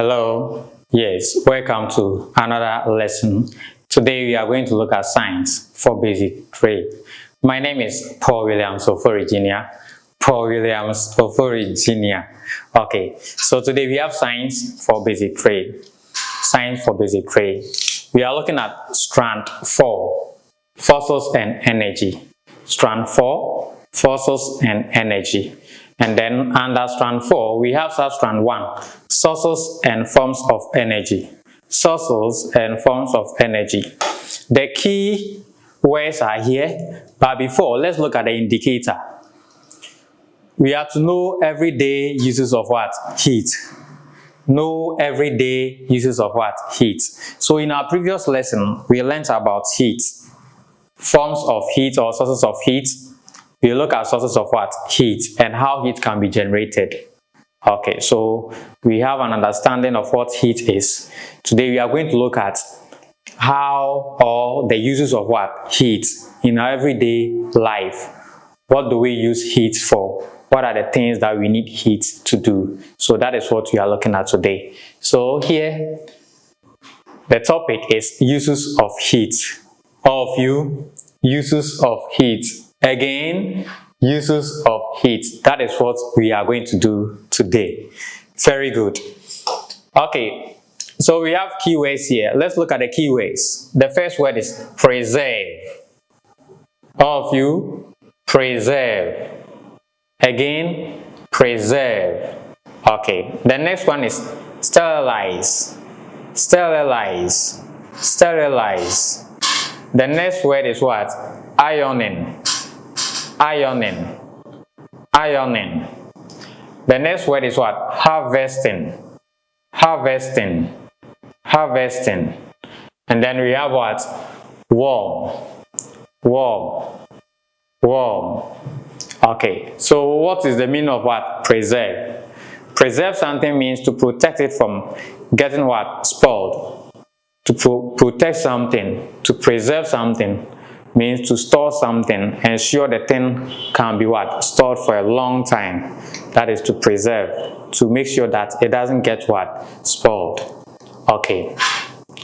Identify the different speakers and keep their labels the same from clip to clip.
Speaker 1: Hello, yes, welcome to another lesson. Today we are going to look at science for basic trade. My name is Paul Williams of Virginia. Okay, so today we have science for basic trade. Science for basic trade. We are looking at strand 4, forces and energy. Strand 4, forces and energy. And then under strand 4, we have substrand 1, sources and forms of energy. Sources and forms of energy. The key words are here, but before, let's look at the indicator. We have to know everyday uses of what? Heat. Know everyday uses of what? Heat. So in our previous lesson, we learned about heat, forms of heat or sources of heat. We look at sources of what? Heat, and how heat can be generated. Okay, so we have an understanding of what heat is. Today we are going to look at how or the uses of what? Heat in our everyday life. What do we use heat for? What are the things that we need heat to do? So that is what we are looking at today. So here, the topic is uses of heat. All of you, uses of heat. Again, uses of heat. That is what we are going to do today. Very good. Okay, so we have keywords here. Let's look at the keywords. The first word is preserve. All of you, preserve. Again, preserve. Okay, the next one is sterilize. Sterilize. Sterilize. The next word is what? Ironing. Ironing. Ironing. The next word is what? Harvesting. Harvesting. Harvesting. And then we have what? Warm. Warm. Warm. Okay, so what is the meaning of what? Preserve. Preserve something means to protect it from getting what? Spoiled. To protect something, to preserve something means to store something, ensure the thing can be what? Stored for a long time. That is to preserve, to make sure that it doesn't get what? Spoiled. Okay.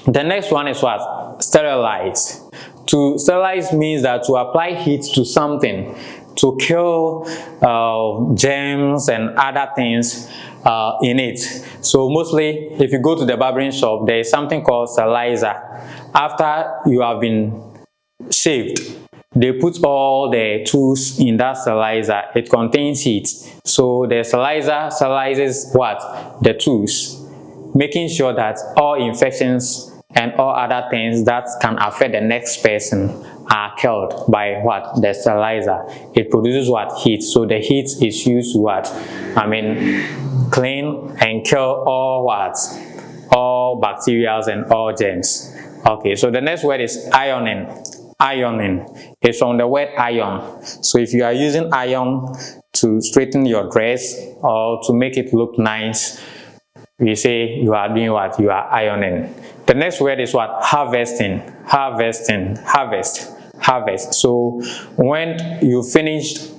Speaker 1: The next one is what? Sterilize. To sterilize means that to apply heat to something, to kill germs and other things in it. So mostly, if you go to the barbering shop, there is something called sterilizer. After you have been shaved, they put all the tools in that sterilizer. It contains heat. So the sterilizer sterilizes what? The tools, making sure that all infections and all other things that can affect the next person are killed by what? The sterilizer. It produces what? Heat. So the heat is used to what? Clean and kill all what? All bacteria and all germs. Okay, so the next word is ironing. Ironing is from the word iron. So if you are using iron to straighten your dress or to make it look nice, we say you are doing what? You are ironing. The next word is what? Harvesting. Harvesting. Harvest. Harvest. So when you finished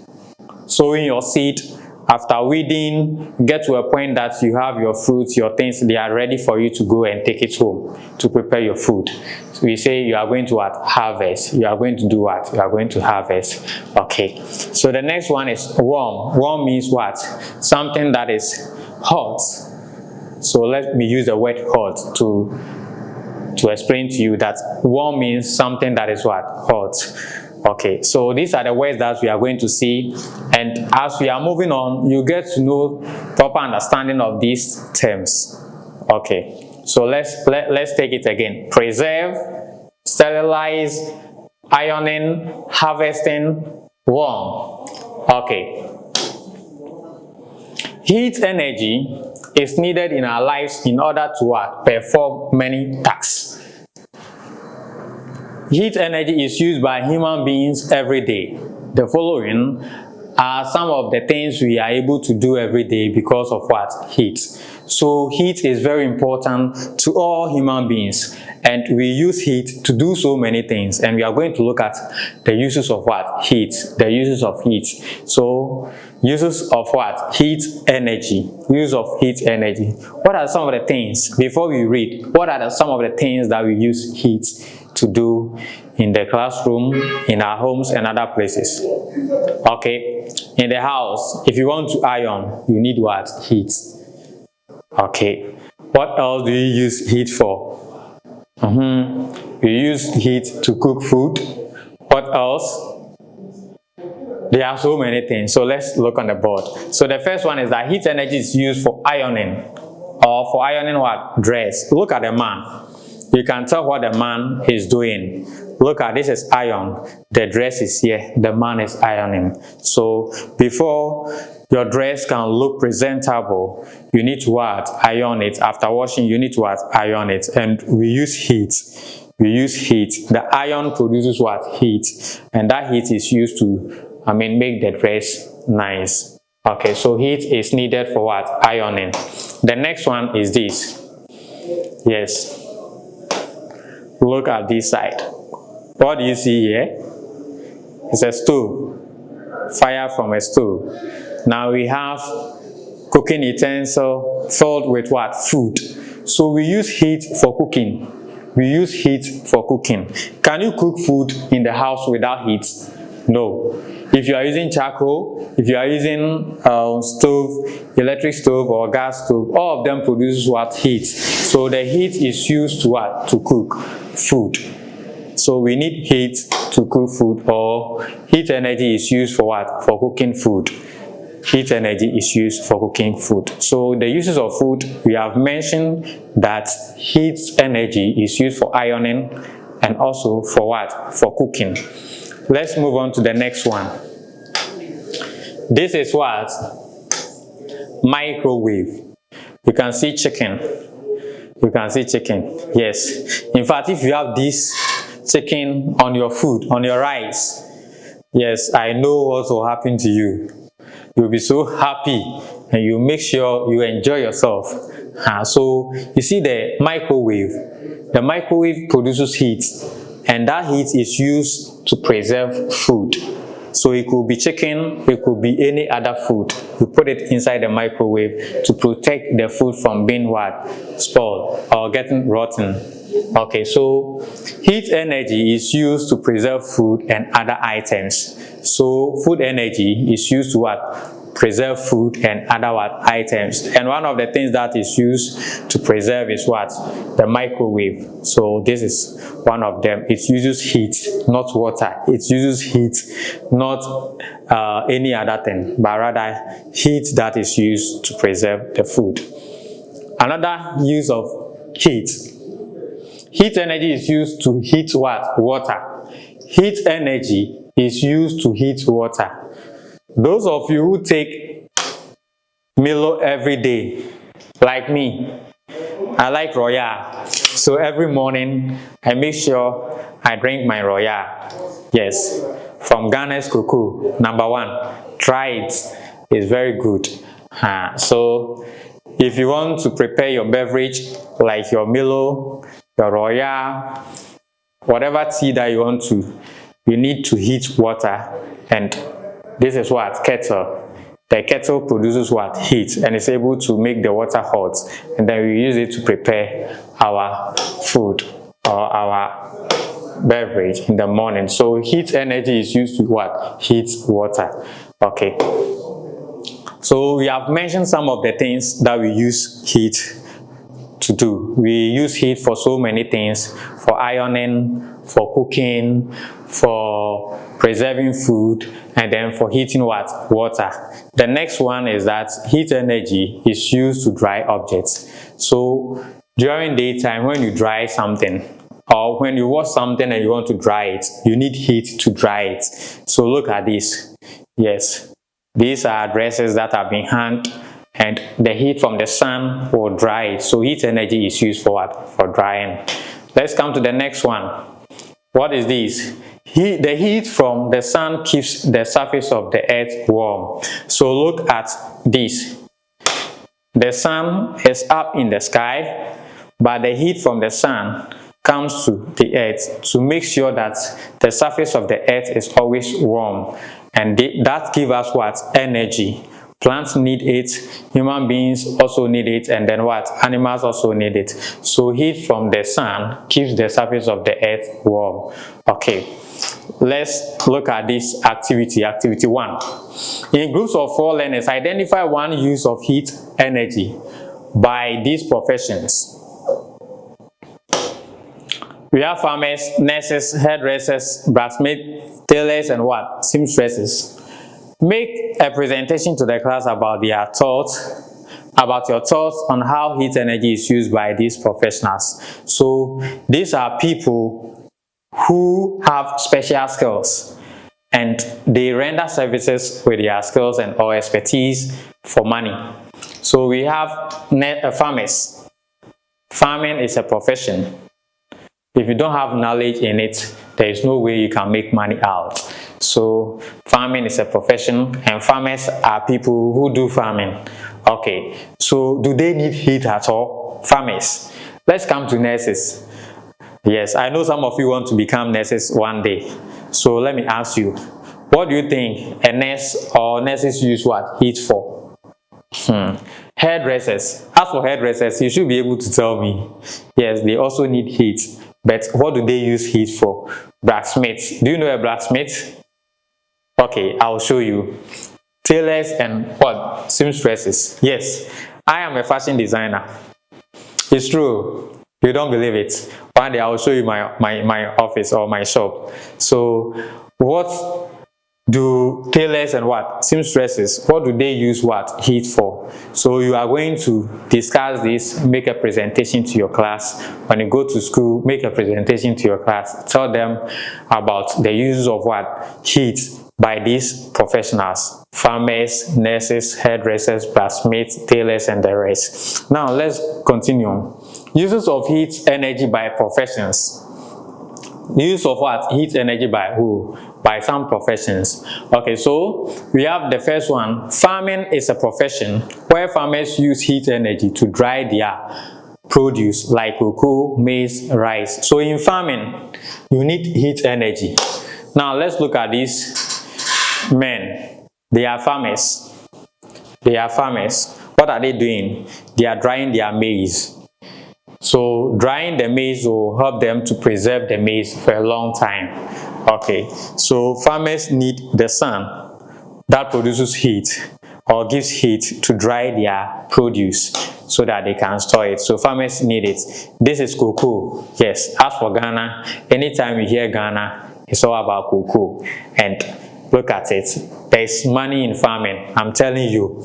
Speaker 1: sowing your seed, after weeding, get to a point that you have your fruits, your things, they are ready for you to go and take it home to prepare your food. So we say you are going to what? Harvest. You are going to do what? You are going to harvest. Okay. So the next one is warm. Warm means what? Something that is hot. So let me use the word hot to explain to you that warm means something that is what? Hot. Okay, so these are the words that we are going to see, and as we are moving on, you get to know proper understanding of these terms. Okay, so let's take it again. Preserve, sterilize, ironing, harvesting, warm. Okay. Heat energy is needed in our lives in order to what? Perform many tasks. Heat energy is used by human beings every day. The following are some of the things we are able to do every day because of what? Heat. So heat is very important to all human beings, and we use heat to do so many things, and we are going to look at the uses of what? Heat. The uses of heat. So uses of what? Heat energy. Use of heat energy. What are some of the things, before we read, what are some of the things that we use heat to do in the classroom, in our homes and other places? Okay, in the house, if you want to iron, you need what? Heat. Okay, what else do you use heat for? You use heat to cook food. What else? There are so many things, so let's look on the board. So the first one is that heat energy is used for ironing, or for ironing what? Dress. Look at the man. You can tell what the man is doing. Look at this is iron. The dress is here. The man is ironing. So before your dress can look presentable, you need to what? Iron it. After washing, you need to what? Iron it. And we use heat. We use heat. The iron produces what? Heat. And that heat is used to, make the dress nice. Okay, so heat is needed for what? Ironing. The next one is this. Yes. Look at this side. What do you see here? It's a stove. Fire from a stove. Now we have cooking utensil filled with what? Food. So we use heat for cooking. We use heat for cooking. Can you cook food in the house without heat? No. If you are using charcoal, if you are using stove, electric stove or gas stove, all of them produce what? Heat. So the heat is used to what? To cook food. So we need heat to cook food, or heat energy is used for what? For cooking food. Heat energy is used for cooking food. So the uses of food, we have mentioned that heat energy is used for ironing and also for what? For cooking. Let's move on to the next one. This is what? Microwave. You can see chicken. You can see chicken. Yes. In fact, if you have this chicken on your food, on your rice, yes, I know what will happen to you. You'll be so happy and you make sure you enjoy yourself. So you see the microwave. The microwave produces heat, and that heat is used to preserve food. So it could be chicken, it could be any other food. You put it inside the microwave to protect the food from being what? Spoiled or getting rotten. Okay, so heat energy is used to preserve food and other items. So food energy is used to what? Preserve food and other what? Items. And one of the things that is used to preserve is what? The microwave. So this is one of them. It uses heat, not water. It uses heat, not any other thing, but rather heat that is used to preserve the food. Another use of heat. Heat energy is used to heat what? Water. Heat energy is used to heat water. Those of you who take Milo every day, like me, I like Royale. So every morning, I make sure I drink my Royale. Yes, from Ghana's cocoa, #1. Try it. It's very good. So if you want to prepare your beverage, like your Milo, your Royale, whatever tea that you want to, you need to heat water. And this is what? Kettle. The kettle produces what? Heat, and is able to make the water hot, and then we use it to prepare our food or our beverage in the morning. So heat energy is used to what? Heat water. Okay. So we have mentioned some of the things that we use heat to do. We use heat for so many things: for ironing, for cooking, for preserving food, and then for heating what? Water. The next one is that heat energy is used to dry objects. So during daytime, when you dry something, or when you wash something and you want to dry it, you need heat to dry it. So look at this. Yes, these are dresses that have been hung, and the heat from the sun will dry it. So heat energy is used for what? For drying. Let's come to the next one. What is this? The heat from the sun keeps the surface of the earth warm. So look at this. the sun is up in the sky, but the heat from the sun comes to the earth to make sure that the surface of the earth is always warm, and that gives us what? Energy. Plants need it, human beings also need it, and then what? Animals also need it. So heat from the sun keeps the surface of the earth warm. Okay, let's look at this activity. Activity 1. In groups of 4 learners, identify one use of heat energy by these professions. We have farmers, nurses, hairdressers, blacksmiths, tailors, and what? Seamstresses. Make a presentation to the class about your thoughts on how heat energy is used by these professionals. So these are people who have special skills, and they render services with their skills and or expertise for money. So we have farmers. Farming is a profession. If you don't have knowledge in it, there is no way you can make money out. So farming is a profession, and farmers are people who do farming. Okay, so do they need heat at all? Farmers. Let's come to nurses. Yes, I know some of you want to become nurses one day. So let me ask you, what do you think a nurse or nurses use what? Heat for? Hairdressers. As for hairdressers, you should be able to tell me. Yes, they also need heat. But what do they use heat for? Blacksmiths. Do you know a blacksmith? Okay, I'll show you. Tailors and what? Seamstresses. Yes, I am a fashion designer. It's true. You don't believe it. One day I'll show you my office or my shop. So what do tailors and what? Seamstresses, what do they use what? Heat for? So you are going to discuss this, make a presentation to your class. When you go to school, make a presentation to your class. Tell them about the use of what? Heat by these professionals. Farmers, nurses, hairdressers, blacksmiths, tailors, and the rest. Now let's continue. Uses of heat energy by professions. Use of what? Heat energy by who? By some professions. Okay, so we have the first one. Farming is a profession where farmers use heat energy to dry their produce like cocoa, maize, rice. So in farming, you need heat energy. Now let's look at these men. They are farmers. They are farmers. What are they doing? They are drying their maize. So drying the maize will help them to preserve the maize for a long time. Okay, so farmers need the sun that produces heat or gives heat to dry their produce so that they can store it. So farmers need it. This is cocoa. Yes, as for Ghana, anytime you hear Ghana, it's all about cocoa. And look at it. There's money in farming. I'm telling you,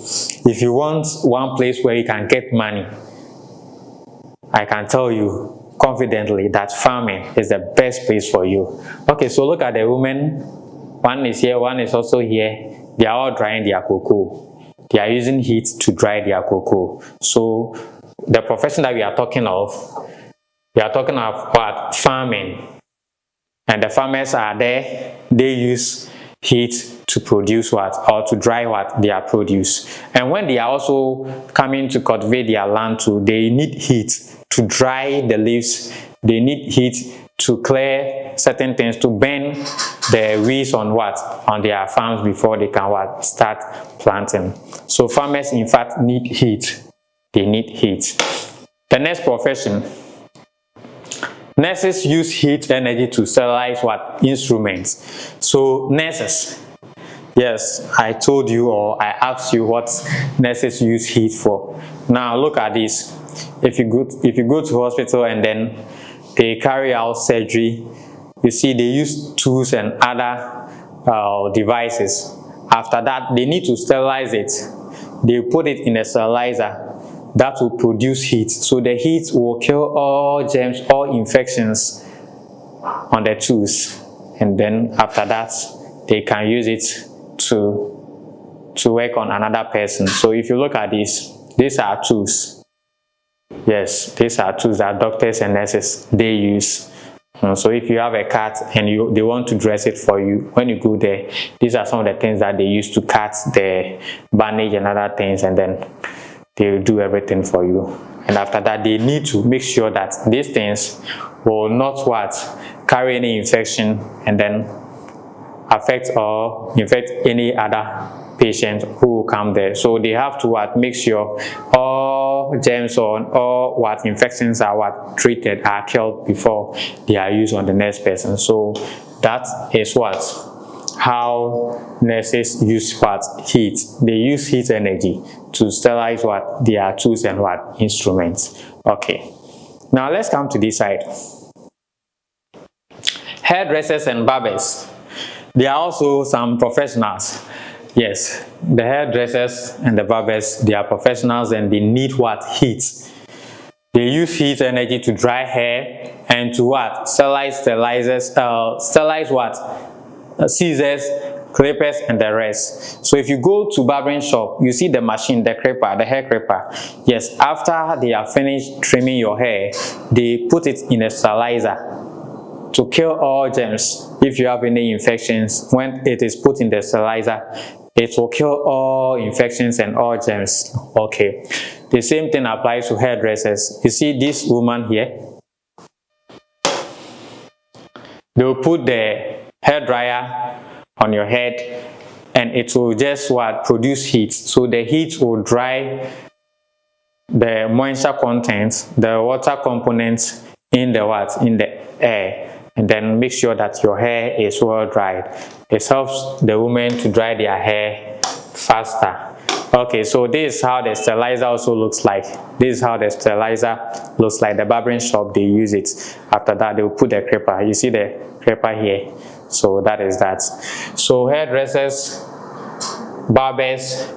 Speaker 1: if you want one place where you can get money, I can tell you confidently that farming is the best place for you. Okay, so look at the women. One is here, one is also here. They are all drying their cocoa. They are using heat to dry their cocoa. So the profession that we are talking of what? Farming. And the farmers are there. They use heat to produce what? Or to dry what? Their produce. And when they are also coming to cultivate their land too, they need heat to dry the leaves. They need heat to clear certain things, to burn the weeds on what? On their farms before they can what? Start planting. So farmers in fact need heat. They need heat. The next profession. Nurses use heat energy to sterilize what? Instruments. So nurses. Yes, I told you or I asked you what nurses use heat for. Now look at this. If you go to hospital and then they carry out surgery, you see they use tools and other devices. After that, they need to sterilize it. They put it in a sterilizer that will produce heat. So the heat will kill all germs, all infections on the tools. And then after that, they can use it to work on another person. So if you look at this, these are tools. Yes, these are tools that doctors and nurses they use. So if you have a cut and they want to dress it for you, when you go there, these are some of the things that they use to cut the bandage and other things, and then They will do everything for you. And after that, they need to make sure that these things will not carry any infection and then affect or infect any other patient who will come there. So they have to make sure all germs or all infections are treated, are killed before they are used on the next person. So that is how nurses use heat. They use heat energy to sterilize their tools and instruments. Okay, now let's come to this side. Hairdressers and barbers, they are also some professionals. Yes, the hairdressers and the barbers, they are professionals and they need heat. They use heat energy to dry hair and to sterilize scissors, clippers and the rest. So if you go to barbering shop, you see the machine, the clipper, the hair clipper. Yes, after they are finished trimming your hair, they put it in a sterilizer to kill all germs. If you have any infections, when it is put in the sterilizer, it will kill all infections and all germs. Okay, the same thing applies to hairdressers. You see this woman here, they will put the hair dryer on your head and it will just produce heat. So the heat will dry the moisture content, the water components in the air, and then make sure that your hair is well dried. It helps the women to dry their hair faster. Okay, so this is how the sterilizer also looks like. This is how the sterilizer looks like. The barbering shop, they use it. After that, they will put the clipper. You see the clipper here. So that is that. So hairdressers, barbers,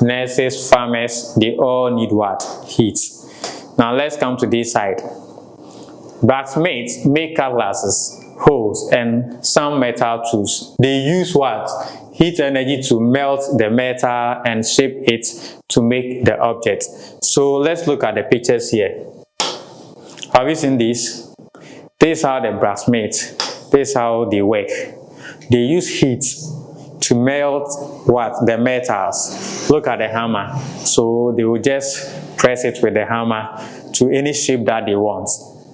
Speaker 1: nurses, farmers, they all need heat. Now let's come to this side. Blacksmiths make cutlasses, hoes, and some metal tools. They use heat energy to melt the metal and shape it to make the object. So let's look at the pictures here. Have you seen this? This is how the blacksmiths, this is how they work. They use heat to melt the metals. Look at the hammer. So they will just press it with the hammer to any shape that they want.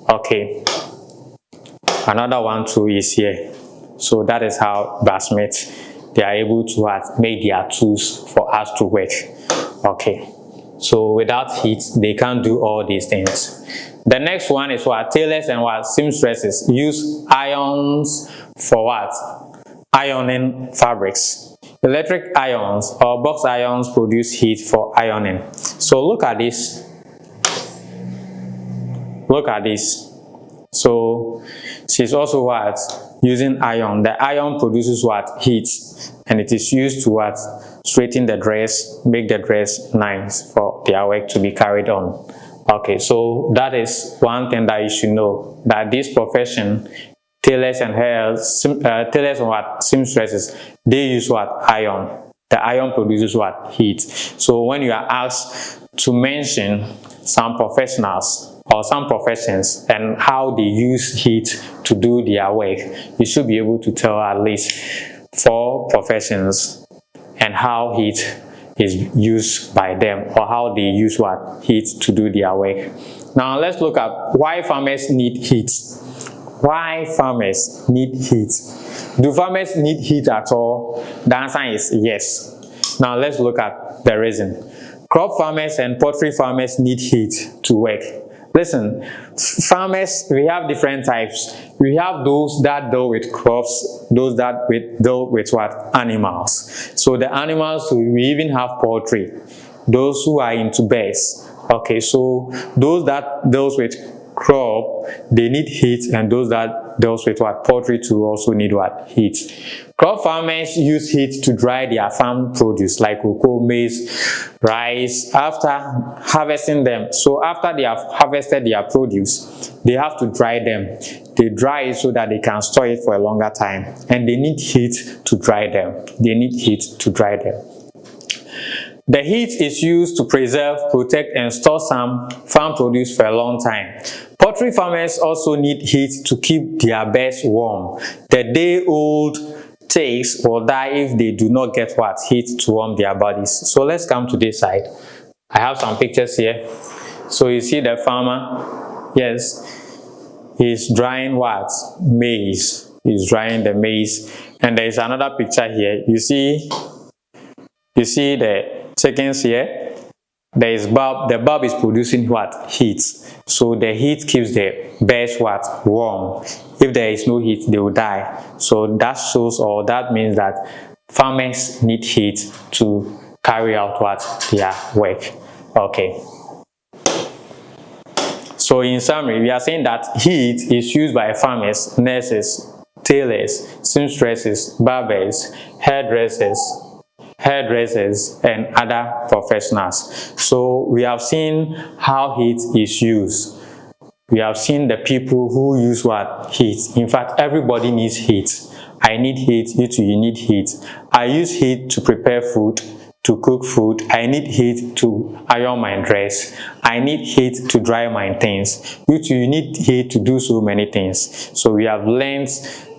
Speaker 1: Okay, another one too is here. So that is how blacksmiths, they are able to make their tools for us to work. Okay, so without heat, they can't do all these things. The next one is tailors and seamstresses use irons for ironing fabrics. Electric irons or box irons produce heat for ironing. So look at this. Look at this. So she's also using iron. The iron produces heat, and it is used to straighten the dress, make the dress nice for their work to be carried on. Okay, so that is one thing that you should know, that this profession, tailors and seamstresses, they use iron. The iron produces heat. So when you are asked to mention some professionals or some professions and how they use heat to do their work, you should be able to tell at least 4 professions and how heat is used by them, or how they use heat to do their work. Now let's look at why farmers need heat. Why farmers need heat? Do farmers need heat at all? The answer is yes. Now let's look at the reason. Crop farmers and poultry farmers need heat to work. Listen, farmers, we have different types. We have those that deal with crops, those that deal with animals. So the animals, we even have poultry, those who are into birds. Okay, so those that deals with crop, they need heat, and those that deals with poultry to also need heat. Crop farmers use heat to dry their farm produce like cocoa, maize, rice after harvesting them. So after they have harvested their produce, they have to dry them. They dry it so that they can store it for a longer time, and they need heat to dry them. They need heat to dry them. The heat is used to preserve, protect, and store some farm produce for a long time. Poultry farmers also need heat to keep their birds warm. The day-old chicks will die if they do not get heat to warm their bodies. So let's come to this side. I have some pictures here. So you see the farmer, yes, he's drying what? Maize. He's drying the maize. And there is another picture here. You see the chickens here. There is bulb. The bulb is producing what? Heat. So the heat keeps the birds what? Warm. If there is no heat, they will die. So that shows, or that means that farmers need heat to carry out what? Their work. Okay. So in summary, we are saying that heat is used by farmers, nurses, tailors, seamstresses, barbers, hairdressers, and other professionals. So we have seen how heat is used. We have seen the people who use what? Heat. In fact, everybody needs heat. I need heat, you too, you need heat. I use heat to prepare food, to cook food. I need heat to iron my dress. I need heat to dry my things. You too, you need heat to do so many things. So we have learned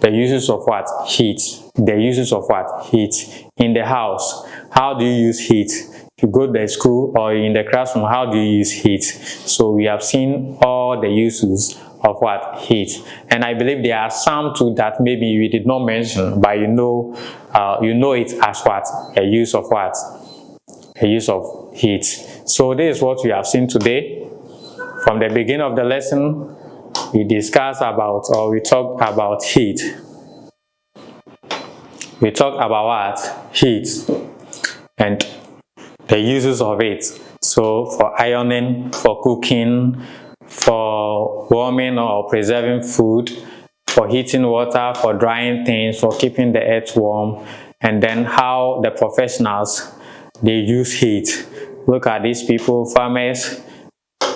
Speaker 1: the uses of what? Heat. The uses of what? Heat. In the house, how do you use heat? You go to the school or in the classroom, how do you use heat? So we have seen all the uses of what? Heat. And I believe there are some too that maybe we did not mention, but you know it as what? A use of what? A use of heat. So this is what we have seen today. From the beginning of the lesson, we discussed about, or we talked about heat. We talked about what? Heat and the uses of it. So for ironing, for cooking, for warming or preserving food, for heating water, for drying things, for keeping the earth warm, and then how the professionals, they use heat. Look at these people, farmers.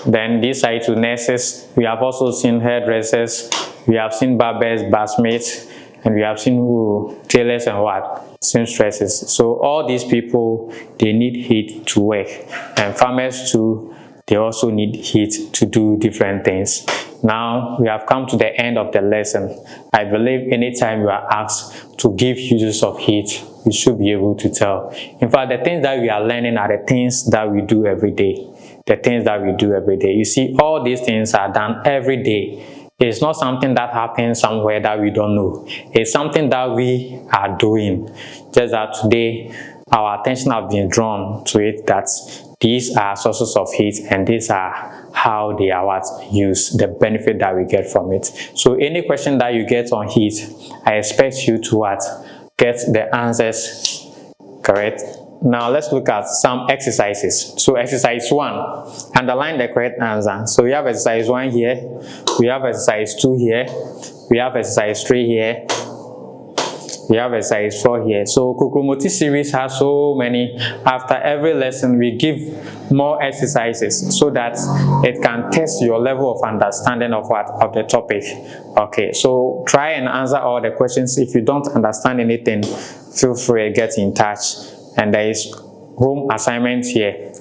Speaker 1: Then this side to nurses. We have also seen hairdressers. We have seen barbers, bathmates, and we have seen tailors and what? Seamstresses. So all these people, they need heat to work, and farmers too, they also need heat to do different things. Now we have come to the end of the lesson. I believe anytime you are asked to give uses of heat, you should be able to tell. In fact, the things that we are learning are the things that we do every day. The things that we do every day. You see, all these things are done every day. It's not something that happens somewhere that we don't know. It's something that we are doing. Just that today, our attention has been drawn to it, that these are sources of heat and these are how they are what used, the benefit that we get from it. So any question that you get on heat, I expect you to what? Get the answers correct. Now let's look at some exercises. So exercise 1, underline the correct answer. So we have exercise 1 here, we have exercise 2 here, we have exercise 3 here, we have exercise 4 here. So Kukumoti series has so many. After every lesson we give more exercises so that it can test your level of understanding of what? Of the topic. Okay, so try and answer all the questions. If you don't understand anything, feel free to get in touch. And there is home assignment here.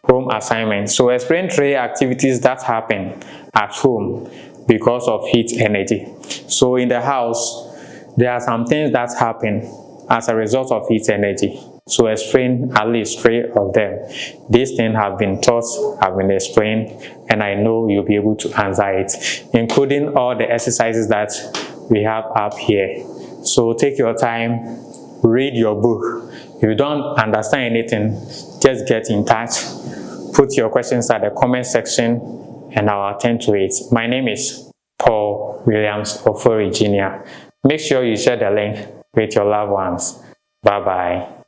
Speaker 1: Home assignment. So explain 3 activities that happen at home because of heat energy. So in the house, there are some things that happen as a result of heat energy. So explain at least 3 of them. These things have been taught, have been explained, and I know you'll be able to answer it, including all the exercises that we have up here. So take your time, read your book. If you don't understand anything, just get in touch. Put your questions at the comment section and I'll attend to it. My name is Paul Williams Ofori Jr. Make sure you share the link with your loved ones. Bye-bye.